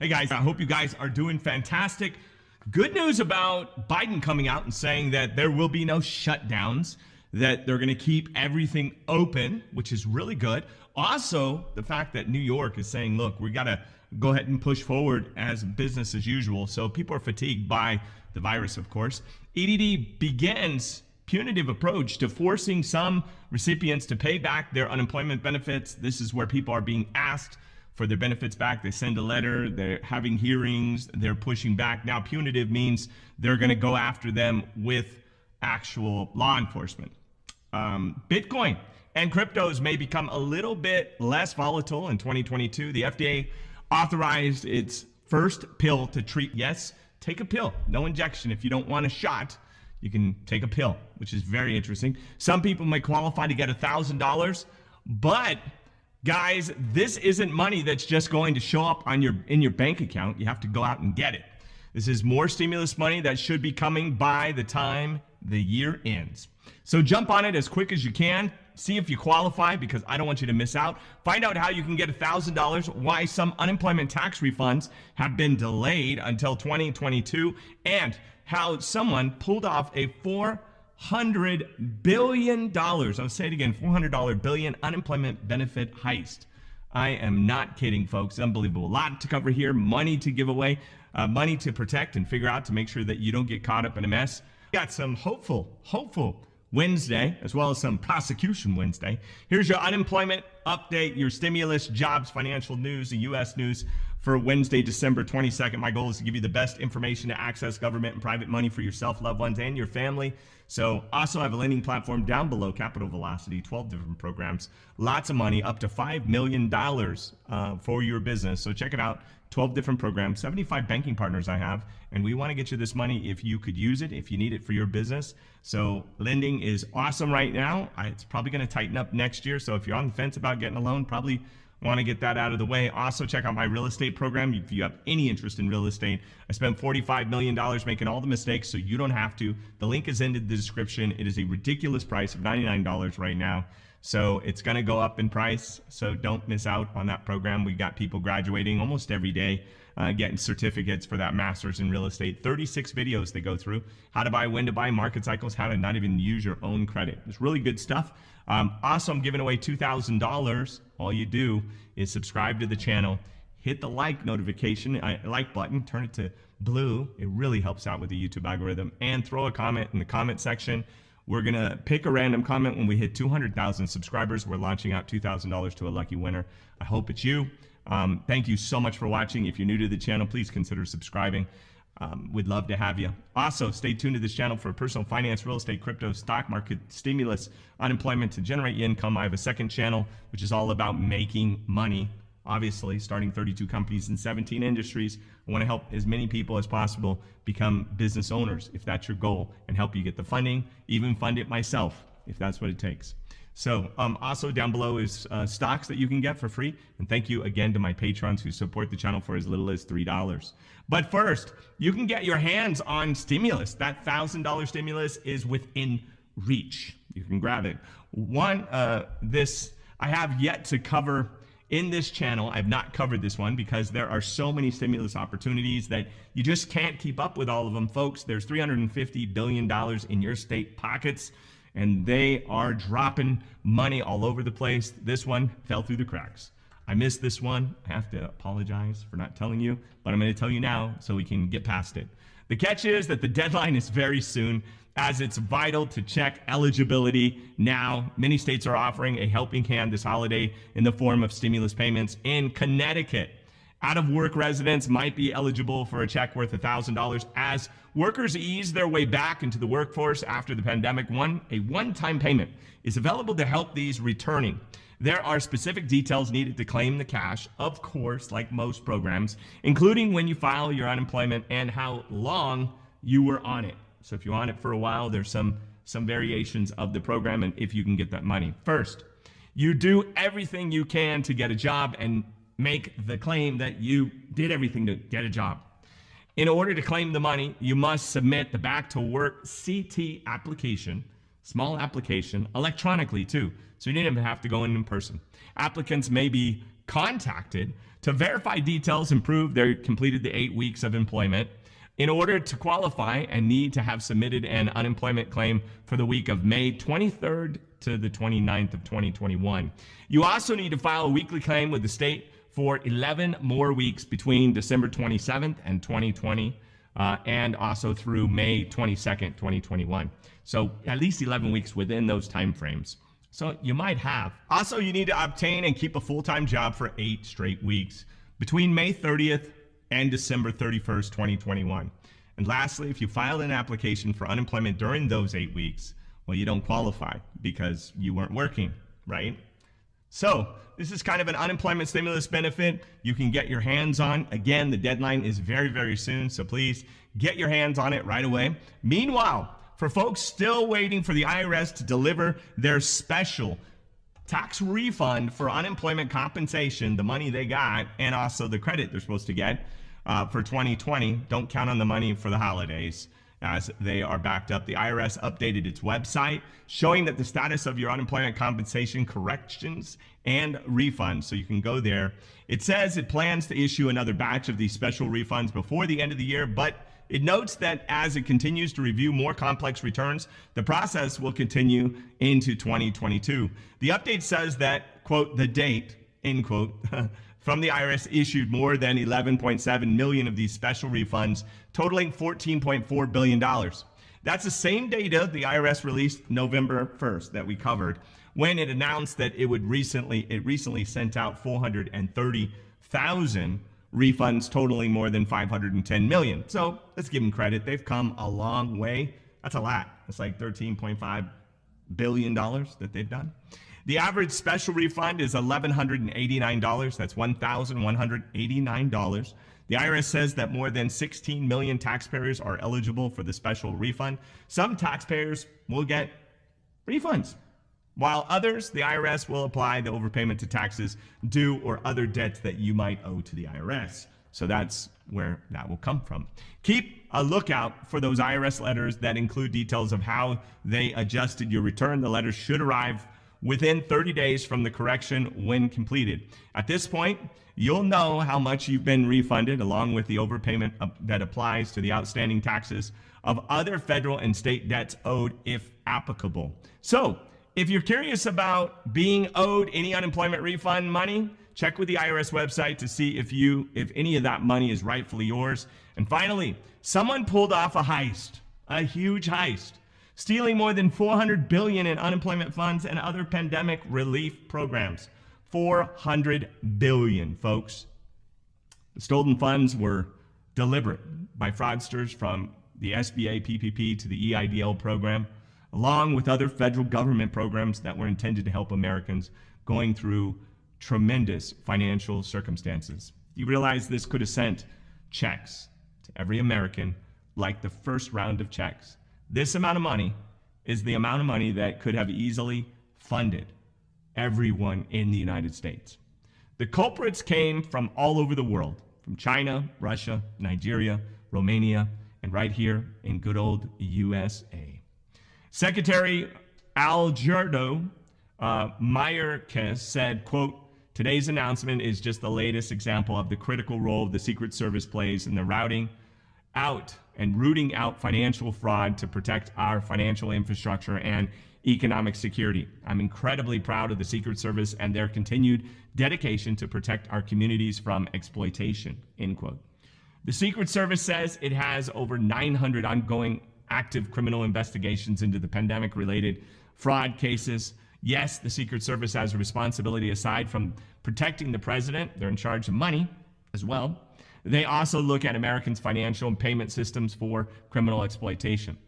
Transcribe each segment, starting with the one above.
Hey guys, I hope you guys are doing fantastic. Good news about Biden coming out and saying that there will be no shutdowns, that they're going to keep everything open, which is really good. Also, the fact that New York is saying, look, we got to go ahead and push forward as business as usual. So people are fatigued by the virus, of course. EDD begins punitive approach to forcing some recipients to pay back their unemployment benefits. This is where people are being asked for their benefits back. They send a letter, they're having hearings, they're pushing back. Now, punitive means they're going to go after them with actual law enforcement. Bitcoin and cryptos may become a little bit less volatile in 2022. The FDA authorized its first pill to treat. Yes, take a pill, no injection. If you don't want a shot, you can take a pill, which is very interesting. Some people may qualify to get $1,000, but guys, this isn't money that's just going to show up on in your bank account. You have to go out and get it. This is more stimulus money that should be coming by the time the year ends. So jump on it as quick as you can. See if you qualify, because I don't want you to miss out. Find out how you can get $1,000, why some unemployment tax refunds have been delayed until 2022, and how someone pulled off a $400 billion, I'll say it again, $400 billion unemployment benefit heist. I am not kidding, folks. Unbelievable. A lot to cover here, money to give away, money to protect and figure out to make sure that you don't get caught up in a mess. Got some hopeful Wednesday, as well as some prosecution Wednesday. Here's your unemployment update, your stimulus, jobs, financial news, the U.S. news for Wednesday, December 22nd. My goal is to give you the best information to access government and private money for yourself, loved ones, and your family. So also I have a lending platform down below, Capital Velocity, 12 different programs, lots of money, up to $5 million for your business. So check it out. 12 different programs, 75 banking partners I have, and we want to get you this money if you could use it, if you need it for your business. So lending is awesome right now. It's probably going to tighten up next year. So if you're on the fence about getting a loan, probably want to get that out of the way. Also, check out my real estate program. If you have any interest in real estate, I spent $45 million making all the mistakes, so you don't have to. The link is in the description. It is a ridiculous price of $99 right now. So it's going to go up in price. So don't miss out on that program. We got people graduating almost every day, getting certificates for that master's in real estate. 36 videos they go through. How to buy, when to buy, market cycles, how to not even use your own credit. It's really good stuff. Also, I'm giving away $2,000. All you do is subscribe to the channel, hit the like notification, like button, turn it to blue. It really helps out with the YouTube algorithm, and throw a comment in the comment section. We're going to pick a random comment when we hit 200,000 subscribers. We're launching out $2,000 to a lucky winner. I hope it's you. Thank you so much for watching. If you're new to the channel, please consider subscribing. We'd love to have you. Also, stay tuned to this channel for personal finance, real estate, crypto, stock market, stimulus, unemployment to generate income. I have a second channel, which is all about making money. Obviously, starting 32 companies in 17 industries. I want to help as many people as possible become business owners, if that's your goal, and help you get the funding, even fund it myself, if that's what it takes. So also down below is stocks that you can get for free. And thank you again to my patrons who support the channel for as little as $3. But first, you can get your hands on stimulus. That $1,000 stimulus is within reach. You can grab it. I have yet to cover in this channel. I've not covered this one because there are so many stimulus opportunities that you just can't keep up with all of them, folks. There's $350 billion in your state pockets, and they are dropping money all over the place. This one fell through the cracks. I missed this one. I have to apologize for not telling you, but I'm going to tell you now so we can get past it. The catch is that the deadline is very soon, as it's vital to check eligibility now. Many states are offering a helping hand this holiday in the form of stimulus payments. In Connecticut, out-of-work residents might be eligible for a check worth $1,000 as workers ease their way back into the workforce after the pandemic. A one-time payment is available to help these returning. There are specific details needed to claim the cash, of course, like most programs, including when you file your unemployment and how long you were on it. So if you're on it for a while, there's some variations of the program and if you can get that money. First, you do everything you can to get a job and make the claim that you did everything to get a job. In order to claim the money, you must submit the Back to Work CT application, small application, electronically too. So you didn't even have to go in person. Applicants may be contacted to verify details and prove they completed the 8 weeks of employment in order to qualify and need to have submitted an unemployment claim for the week of May 23rd to the 29th of 2021. You also need to file a weekly claim with the state for 11 more weeks between December 27th and 2020 and also through May 22nd, 2021. So at least 11 weeks within those time frames. So you might have. Also, you need to obtain and keep a full-time job for 8 straight weeks between May 30th and December 31st, 2021. And lastly, if you filed an application for unemployment during those 8 weeks, well, you don't qualify because you weren't working, right? So this is kind of an unemployment stimulus benefit you can get your hands on. Again, the deadline is very, very soon, so please get your hands on it right away. Meanwhile, for folks still waiting for the IRS to deliver their special tax refund for unemployment compensation, the money they got, and also the credit they're supposed to get for 2020, don't count on the money for the holidays as they are backed up. The IRS updated its website showing that the status of your unemployment compensation corrections and refunds. So you can go there. It says it plans to issue another batch of these special refunds before the end of the year, but it notes that as it continues to review more complex returns, the process will continue into 2022. The update says that, quote, the date, end quote, from the IRS issued more than 11.7 million of these special refunds, totaling $14.4 billion. That's the same data the IRS released November 1st that we covered, when it announced that it recently sent out 430,000 refunds totaling more than 510 million. So let's give them credit. They've come a long way. That's a lot. It's like $13.5 billion that they've done. The average special refund is $1,189. That's $1,189. The IRS says that more than 16 million taxpayers are eligible for the special refund. Some taxpayers will get refunds, while others, the IRS will apply the overpayment to taxes due or other debts that you might owe to the IRS. So that's where that will come from. Keep a lookout for those IRS letters that include details of how they adjusted your return. The letters should arrive within 30 days from the correction when completed. At this point, you'll know how much you've been refunded, along with the overpayment that applies to the outstanding taxes of other federal and state debts owed if applicable. So if you're curious about being owed any unemployment refund money, check with the IRS website to see if any of that money is rightfully yours. And finally, someone pulled off a heist, a huge heist, stealing more than $400 billion in unemployment funds and other pandemic relief programs. $400 billion, folks. The stolen funds were deliberate by fraudsters, from the SBA PPP to the EIDL program, along with other federal government programs that were intended to help Americans going through tremendous financial circumstances. You realize this could have sent checks to every American like the first round of checks. This amount of money is the amount of money that could have easily funded everyone in the United States. The culprits came from all over the world, from China, Russia, Nigeria, Romania, and right here in good old USA. Secretary Alberto Mayorkas said, quote, today's announcement is just the latest example of the critical role the Secret Service plays in the rooting out financial fraud to protect our financial infrastructure and economic security. I'm incredibly proud of the Secret Service and their continued dedication to protect our communities from exploitation, end quote. The Secret Service says it has over 900 ongoing active criminal investigations into the pandemic-related fraud cases. Yes, the Secret Service has a responsibility aside from protecting the president. They're in charge of money as well. They also look at Americans' financial and payment systems for criminal exploitation.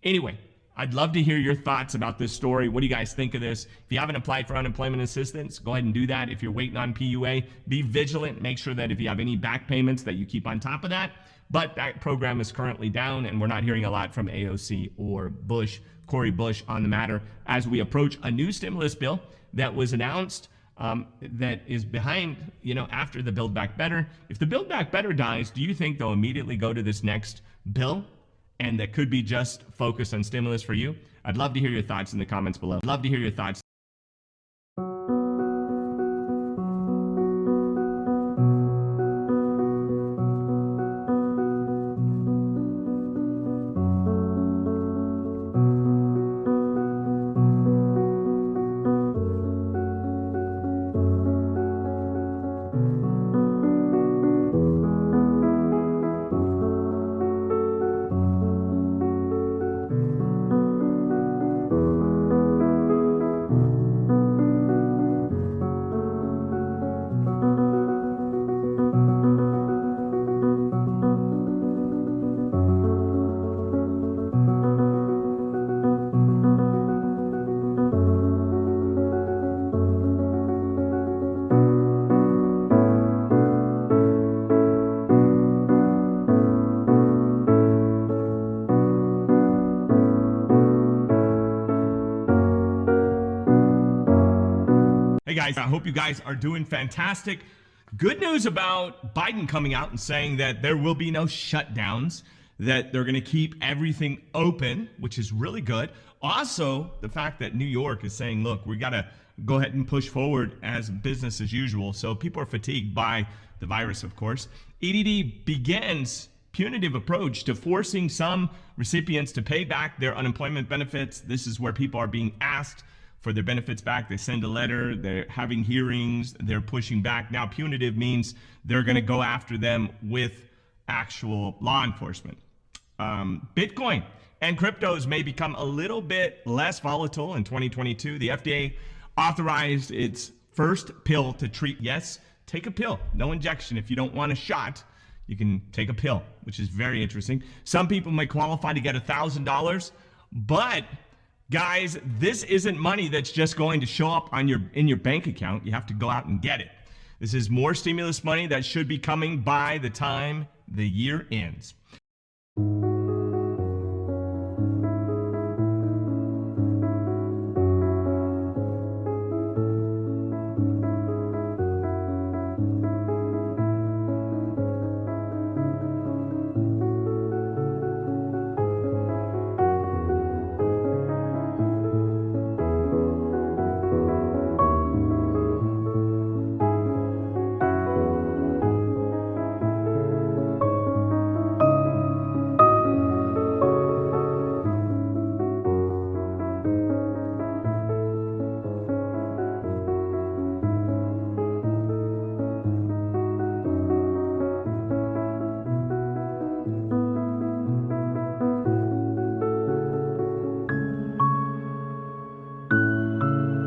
Anyway, I'd love to hear your thoughts about this story. What do you guys think of this? If you haven't applied for unemployment assistance, go ahead and do that. If you're waiting on PUA, be vigilant. Make sure that if you have any back payments that you keep on top of that. But that program is currently down, and we're not hearing a lot from AOC or Cori Bush on the matter as we approach a new stimulus bill that was announced that is behind, after the Build Back Better. If the Build Back Better dies, do you think they'll immediately go to this next bill and that could be just focused on stimulus for you? I'd love to hear your thoughts in the comments below. guys. I hope you guys are doing fantastic. Good news about Biden coming out and saying that there will be no shutdowns, that they're going to keep everything open, which is really good. Also, the fact that New York is saying, look, we got to go ahead and push forward as business as usual. So people are fatigued by the virus, of course. EDD begins punitive approach to forcing some recipients to pay back their unemployment benefits. This is where people are being asked for their benefits back. They send a letter, they're having hearings, they're pushing back. Now, punitive means they're going to go after them with actual law enforcement. Bitcoin and cryptos may become a little bit less volatile in 2022. The FDA authorized its first pill to treat. Yes, take a pill, no injection. If you don't want a shot, you can take a pill, which is very interesting. Some people may qualify to get $1,000, but guys, this isn't money that's just going to show up on in your bank account. You have to go out and get it. This is more stimulus money that should be coming by the time the year ends.